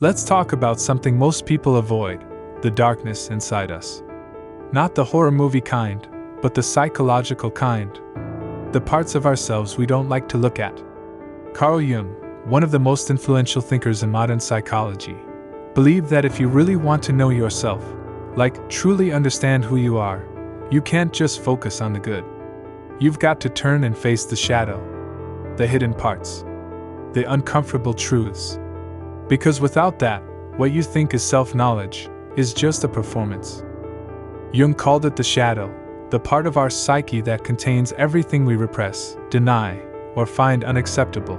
Let's talk about something most people avoid: the darkness inside us. Not the horror movie kind, but the psychological kind. The parts of ourselves we don't like to look at. Carl Jung, one of the most influential thinkers in modern psychology, believed that if you really want to know yourself, like truly understand who you are, you can't just focus on the good. You've got to turn and face the shadow, the hidden parts, the uncomfortable truths. Because without that, what you think is self-knowledge is just a performance. Jung called it the shadow, the part of our psyche that contains everything we repress, deny, or find unacceptable.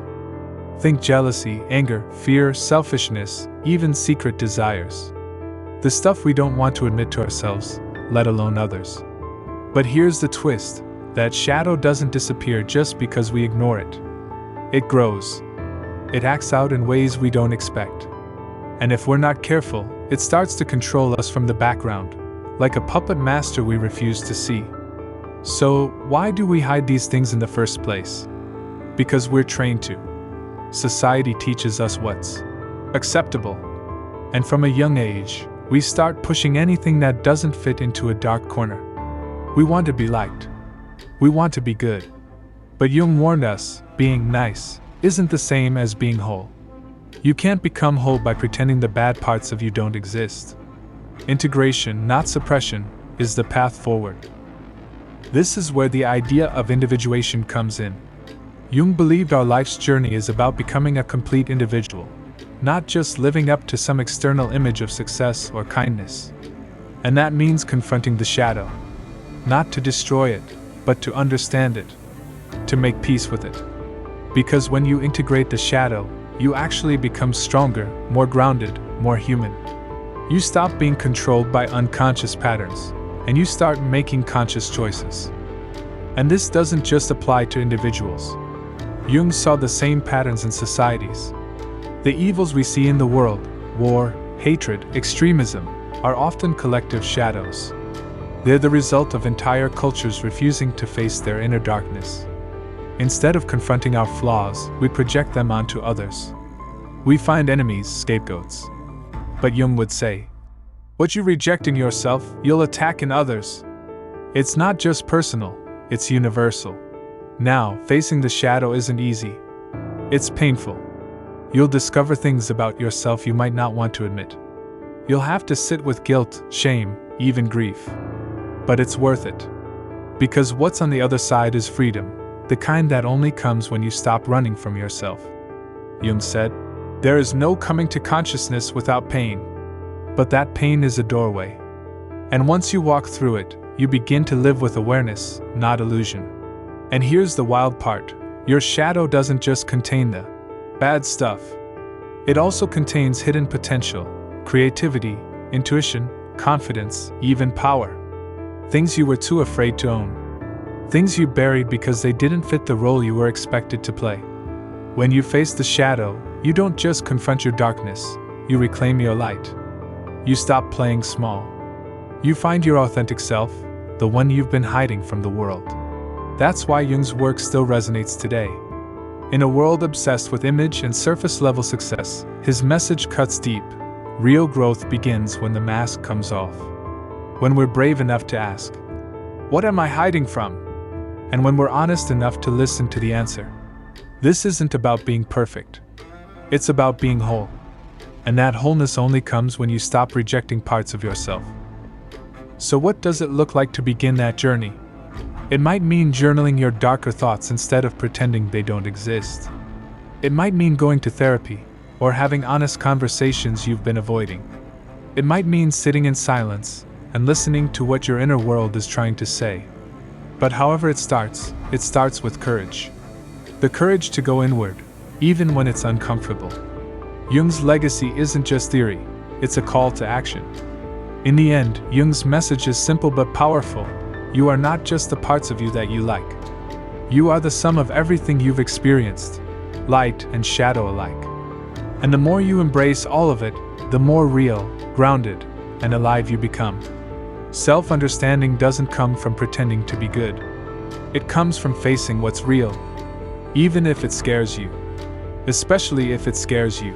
Think jealousy, anger, fear, selfishness, even secret desires. The stuff we don't want to admit to ourselves, let alone others. But here's the twist: that shadow doesn't disappear just because we ignore it. It grows. It acts out in ways we don't expect. And if we're not careful, it starts to control us from the background, like a puppet master we refuse to see. So, why do we hide these things in the first place? Because we're trained to. Society teaches us what's acceptable. And from a young age, we start pushing anything that doesn't fit into a dark corner. We want to be liked. We want to be good. But Jung warned us, being nice isn't the same as being whole. You can't become whole by pretending the bad parts of you don't exist. Integration, not suppression, is the path forward. This is where the idea of individuation comes in. Jung believed our life's journey is about becoming a complete individual, not just living up to some external image of success or kindness. And that means confronting the shadow, not to destroy it, but to understand it, to make peace with it. Because when you integrate the shadow, you actually become stronger, more grounded, more human. You stop being controlled by unconscious patterns, and you start making conscious choices. And this doesn't just apply to individuals. Jung saw the same patterns in societies. The evils we see in the world, war, hatred, extremism, are often collective shadows. They're the result of entire cultures refusing to face their inner darkness. Instead of confronting our flaws, we project them onto others. We find enemies, scapegoats. But Jung would say, what you reject in yourself, you'll attack in others. It's not just personal, it's universal. Now, facing the shadow isn't easy. It's painful. You'll discover things about yourself you might not want to admit. You'll have to sit with guilt, shame, even grief. But it's worth it. Because what's on the other side is freedom, the kind that only comes when you stop running from yourself. Jung said, there is no coming to consciousness without pain. But that pain is a doorway. And once you walk through it, you begin to live with awareness, not illusion. And here's the wild part: your shadow doesn't just contain the bad stuff. It also contains hidden potential, creativity, intuition, confidence, even power. Things you were too afraid to own. Things you buried because they didn't fit the role you were expected to play. When you face the shadow, you don't just confront your darkness, you reclaim your light. You stop playing small. You find your authentic self, the one you've been hiding from the world. That's why Jung's work still resonates today. In a world obsessed with image and surface-level success, his message cuts deep. Real growth begins when the mask comes off. When we're brave enough to ask, what am I hiding from? And when we're honest enough to listen to the answer. This isn't about being perfect. It's about being whole. And that wholeness only comes when you stop rejecting parts of yourself. So what does it look like to begin that journey? It might mean journaling your darker thoughts instead of pretending they don't exist. It might mean going to therapy, or having honest conversations you've been avoiding. It might mean sitting in silence and listening to what your inner world is trying to say. But however it starts with courage. The courage to go inward, even when it's uncomfortable. Jung's legacy isn't just theory, it's a call to action. In the end, Jung's message is simple but powerful. You are not just the parts of you that you like. You are the sum of everything you've experienced, light and shadow alike. And the more you embrace all of it, the more real, grounded, and alive you become. Self-understanding doesn't come from pretending to be good. It comes from facing what's real, even if it scares you. Especially if it scares you.